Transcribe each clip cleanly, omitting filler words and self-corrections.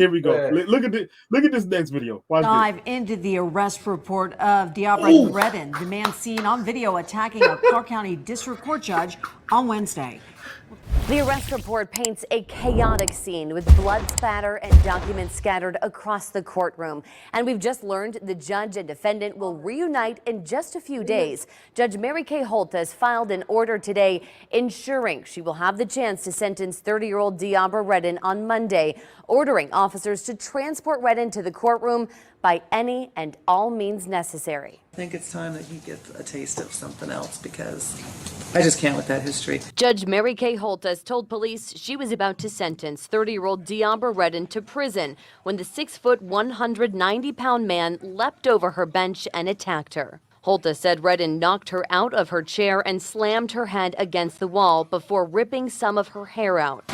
Here we go. Look at this next video. Watch this. Dive into the arrest report of Diabra Redden, the man seen on video attacking a Clark County District Court judge on Wednesday. The arrest report paints a chaotic scene with blood spatter and documents scattered across the courtroom. And we've just learned the judge and defendant will reunite in just a few days. Judge Mary Kay Holthus filed an order today ensuring she will have the chance to sentence 30-year-old Diabra Redden on Monday, ordering officers to transport Redden to the courtroom by any and all means necessary. I think it's time that he gets a taste of something else because I just can't with that history. Judge Mary Kay Holthus told police she was about to sentence 30-year-old Diabra Redden to prison when the 6-foot, 190-pound man leapt over her bench and attacked her. Holthus said Redden knocked her out of her chair and slammed her head against the wall before ripping some of her hair out.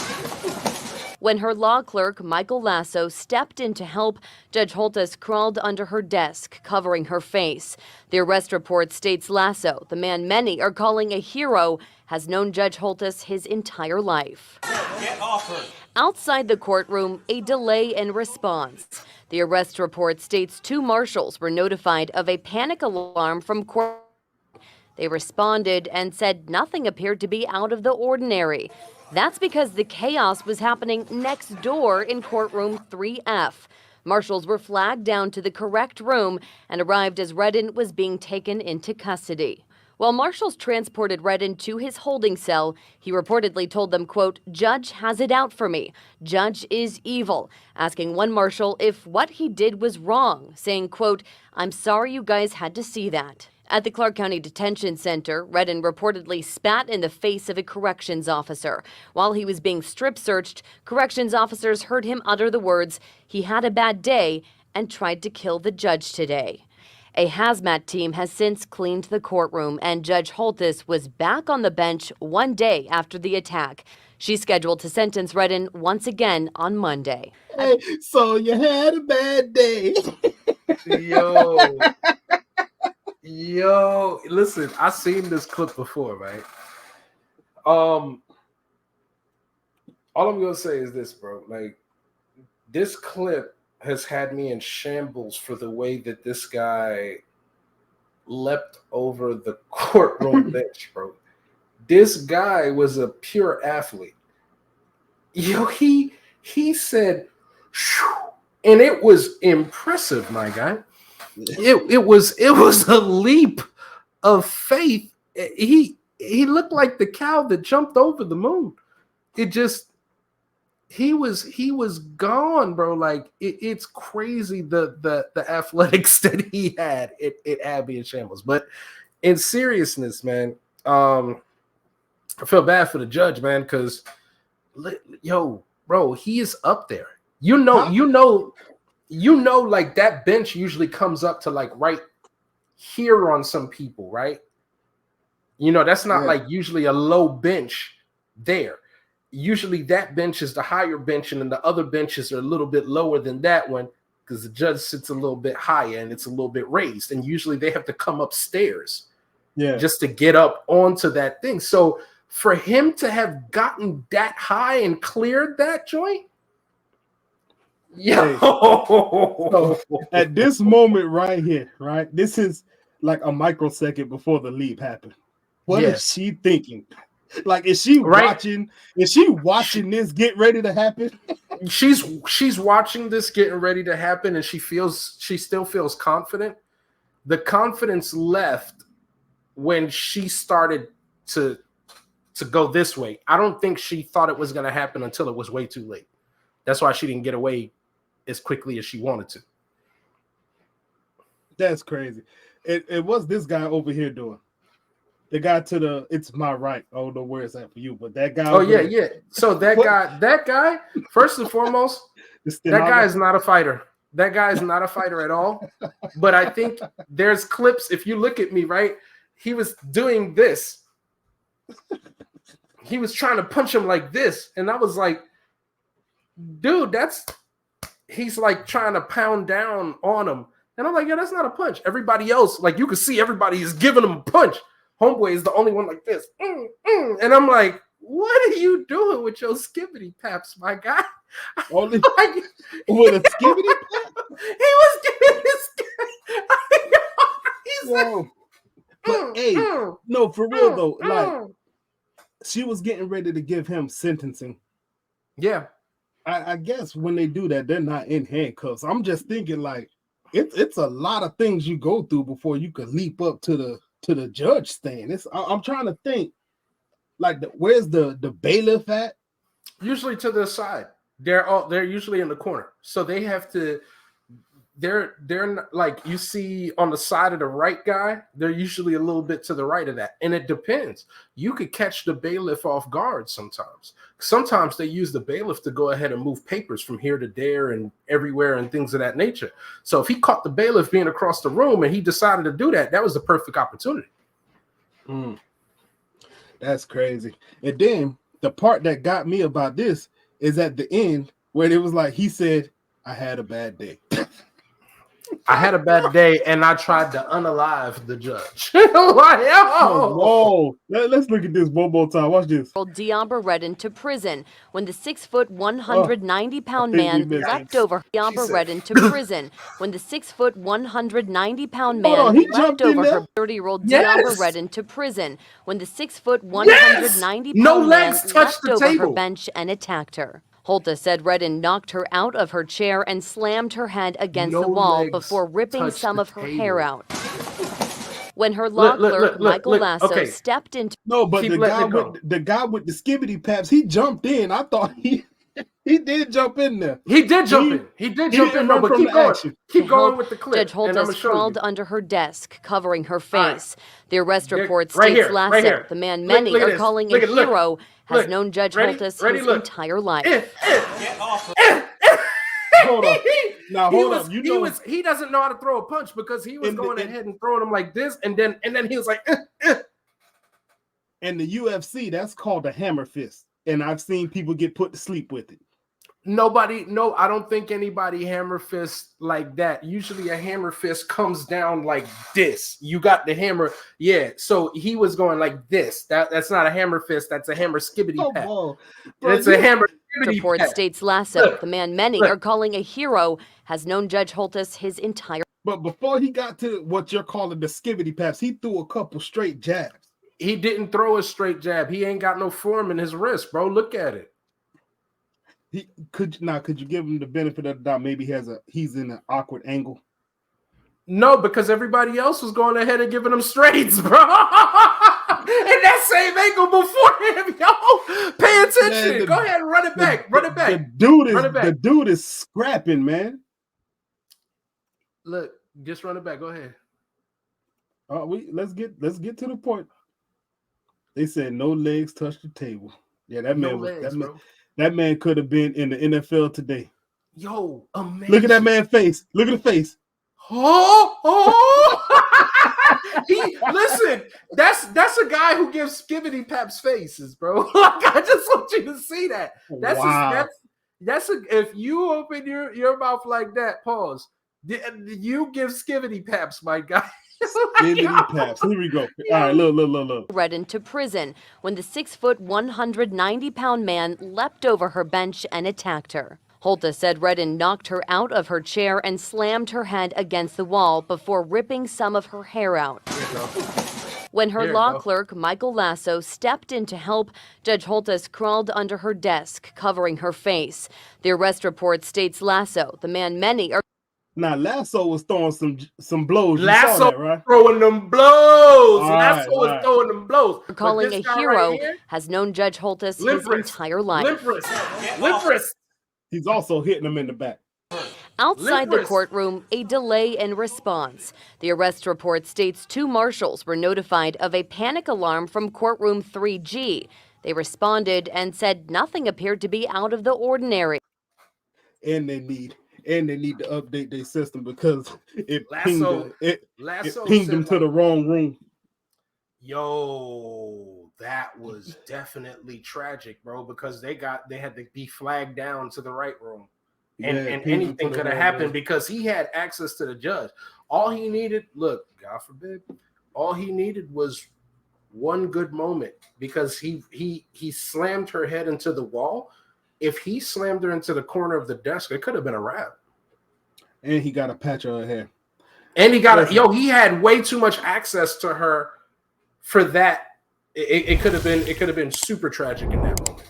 When her law clerk, Michael Lasso, stepped in to help, Judge Holthus crawled under her desk, covering her face. The arrest report states Lasso, the man many are calling a hero, has known Judge Holthus his entire life. Get off her. Outside the courtroom, a delay in response. The arrest report states 2 marshals were notified of a panic alarm from court. They responded and said nothing appeared to be out of the ordinary. That's because the chaos was happening next door in courtroom 3F. Marshals were flagged down to the correct room and arrived as Redden was being taken into custody. While marshals transported Redden to his holding cell, he reportedly told them, quote, "Judge has it out for me. Judge is evil," asking one marshal if what he did was wrong, saying, quote, "I'm sorry you guys had to see that." At the Clark County Detention Center, Redden reportedly spat in the face of a corrections officer. While he was being strip searched, corrections officers heard him utter the words, "He had a bad day," and tried to kill the judge today. A hazmat team has since cleaned the courtroom, and Judge Holthus was back on the bench one day after the attack. She's scheduled to sentence Redden once again on Monday. Hey, so you had a bad day. Yo, listen, I seen this clip before, right? All I'm gonna say is this, bro. Like, this clip has had me in shambles for the way that this guy leapt over the courtroom bench, bro. This guy was a pure athlete. Yo, he said, "Shoo," and it was impressive, my guy. It was a leap of faith. He looked like the cow that jumped over the moon. It just he was gone, bro. Like it's crazy the athletics that he had at Abby and Shambles. But in seriousness, man, I feel bad for the judge, man, because yo, bro, he is up there. You know, like that bench usually comes up to like right here on some people, right? You know, that's not like usually a low bench there. Usually that bench is the higher bench, and then the other benches are a little bit lower than that one because the judge sits a little bit higher and it's a little bit raised. And usually they have to come upstairs just to get up onto that thing. So for him to have gotten that high and cleared that joint, yeah. So at this moment right here, right? This is like a microsecond before the leap happened. What is she thinking? Like, is she watching? Is she watching this get ready to happen? She's watching this getting ready to happen, and she still feels confident. The confidence left when she started to go this way. I don't think she thought it was going to happen until it was way too late. That's why she didn't get away as quickly as she wanted to. That's crazy. It was this guy over here doing. The guy to the, it's my right. I don't know where it's at for you, but that guy. Oh yeah. So that guy, first and foremost, that guy is not a fighter. That guy is not a fighter at all. But I think there's clips. If you look at me, right, he was doing this. He was trying to punch him like this, and I was like, dude, he's like trying to pound down on him. And I'm like, yeah, that's not a punch. Everybody else, like you can see everybody is giving him a punch. Homeboy is the only one like this. And I'm like, what are you doing with your skibbity paps, my guy? Only Like, with a skibbity pap? he was getting his. He's like, Whoa. But hey, no, for real though, like she was getting ready to give him sentencing. yeah. I guess when they do that, they're not in handcuffs. I'm just thinking like it's a lot of things you go through before you could leap up to the judge stand. I'm trying to think like where's the bailiff at? Usually to the side. They're usually in the corner, so they have to. They're like you see on the side of the right guy. They're usually a little bit to the right of that, and it depends. You could catch the bailiff off guard sometimes. Sometimes they use the bailiff to go ahead and move papers from here to there and everywhere and things of that nature. So if he caught the bailiff being across the room and he decided to do that, that was the perfect opportunity. That's crazy. And then the part that got me about this is at the end where it was like he said, "I had a bad day." I had a bad day, and I tried to unalive the judge. Like, oh. Whoa! Let's look at this one more time. Watch this. Deabra Redden to prison when the 6-foot, 190-pound man leapt over Deabra Redden to prison when the 6-foot, 190-pound man leapt over her 30-year-old Deabra Redden to prison when the 6-foot, 190-pound man leapt over her bench and attacked her. Holta said Redden knocked her out of her chair and slammed her head against the wall before ripping some of her hair out. When her law clerk, Michael Lasso, stepped into... No, but the guy with the skibbity paps, he jumped in. I thought he did jump in there. He did jump in. He did jump in. No, but keep going. Keep going with the clip. Judge Holta crawled under her desk, covering her face. The arrest report states Lasso, the man many are calling a hero, has known Judge Holtis his entire life. Hold on. Now hold on. He doesn't know how to throw a punch because he was going ahead and throwing him like this, and then he was like. In the UFC, that's called a hammer fist, and I've seen people get put to sleep with it. I don't think anybody hammer fist like that. Usually a hammer fist comes down like this. You got the hammer. Yeah. So he was going like this. That's not a hammer fist. That's a hammer skibbity pat. It's a hammer skibbity Report pat. states Lasso, the man many are calling a hero, has known Judge Holtis his entire. But before he got to what you're calling the skibbity paps, he threw a couple straight jabs. He didn't throw a straight jab. He ain't got no form in his wrist, bro. Look at it. Could you give him the benefit of the doubt? Maybe he's in an awkward angle. No, because everybody else was going ahead and giving him straights, bro. In that same angle before him, yo. Pay attention. Go ahead and run it back. Run it back. The dude is scrapping, man. Look, just run it back. Go ahead. Let's get to the point. They said no legs touch the table. Yeah, that man could have been in the NFL today. Yo, amazing. Look at that man's face. Look at the face. Listen, that's a guy who gives skibbity paps faces, bro. Like, I just want you to see that. If you open your mouth like that, pause. You give skibbity paps, my guy. Skibbity paps. Here we go. All right, look. Redden to prison when the 6-foot, 190-pound man leapt over her bench and attacked her. Holta said Redden knocked her out of her chair and slammed her head against the wall before ripping some of her hair out. When her law clerk, Michael Lasso, stepped in to help, Judge Holtis crawled under her desk, covering her face. The arrest report states Lasso, the man many are... Now, Lasso was throwing some blows. Lasso saw that, right? Throwing them blows. Lasso was throwing them blows. Calling a hero, right here, has known Judge Holtis his entire life. Limp wrist. He's also hitting them in the back. Outside the courtroom, a delay in response. The arrest report states 2 marshals were notified of a panic alarm from courtroom 3G. They responded and said nothing appeared to be out of the ordinary. And they need to update their system because it pinged them to the wrong room. Yo, that was definitely tragic, bro, because they had to be flagged down to the right room. And anything could have happened because he had access to the judge. All he needed, look, God forbid, all he needed was one good moment because he slammed her head into the wall. If he slammed her into the corner of the desk, it could have been a wrap. And he got a patch of her hair. And he got he had way too much access to her for that. It could have been super tragic in that moment.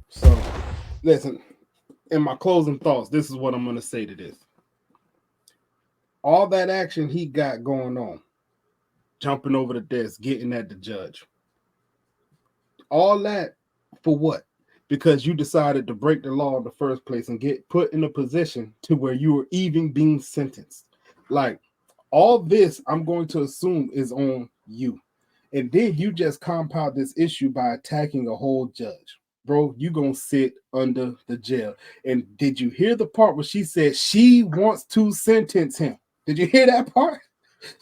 So listen, in my closing thoughts, this is what I'm gonna say to this. All that action he got going on, jumping over the desk, getting at the judge. All that for what? Because you decided to break the law in the first place and get put in a position to where you were even being sentenced. Like, all this, I'm going to assume, is on you. And then you just compound this issue by attacking a whole judge. Bro, you going to sit under the jail. And did you hear the part where she said she wants to sentence him? Did you hear that part?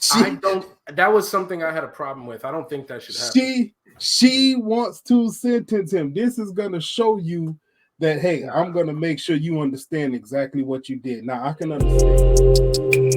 That was something I had a problem with. I don't think that should happen. She wants to sentence him. This is going to show you that, hey, I'm going to make sure you understand exactly what you did. Now, I can understand.